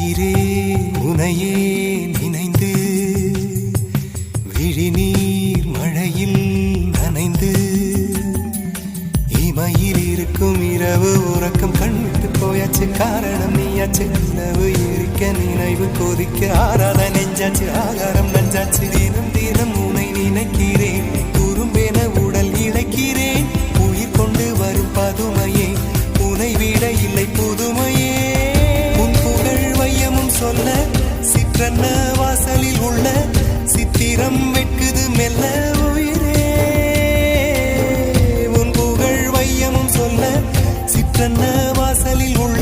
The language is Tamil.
உயிரே உனையே நினைந்து விழிநீர் மழையில் நனைந்து இமையில் இருக்கும் இரவு உறக்கம் கண்விட்டு போயாச்சு காரணம் நீயாச்சு நிலவு எரிக்க நினைவு கொதிக்க ஆறாத நெஞ்சாச்சு ஆகாரம் நஞ்சாச்சு தினம் தினம் உனை நினைக்கிறேன் குறும்பென உடல் இழைக்கிறேன் உயிர் கொண்டு வரும் பதுமையே உனை விட இல்லை புதுமையே உன் புகழ் வையமும் சொல்ல சிற்றன்ன வாசலில் உள்ள சித்திரம் வெட்குது மெல்ல உயிரே உன் புகழ் வையமும் சொல்ல சிற்றன்ன வாசலில் உள்ள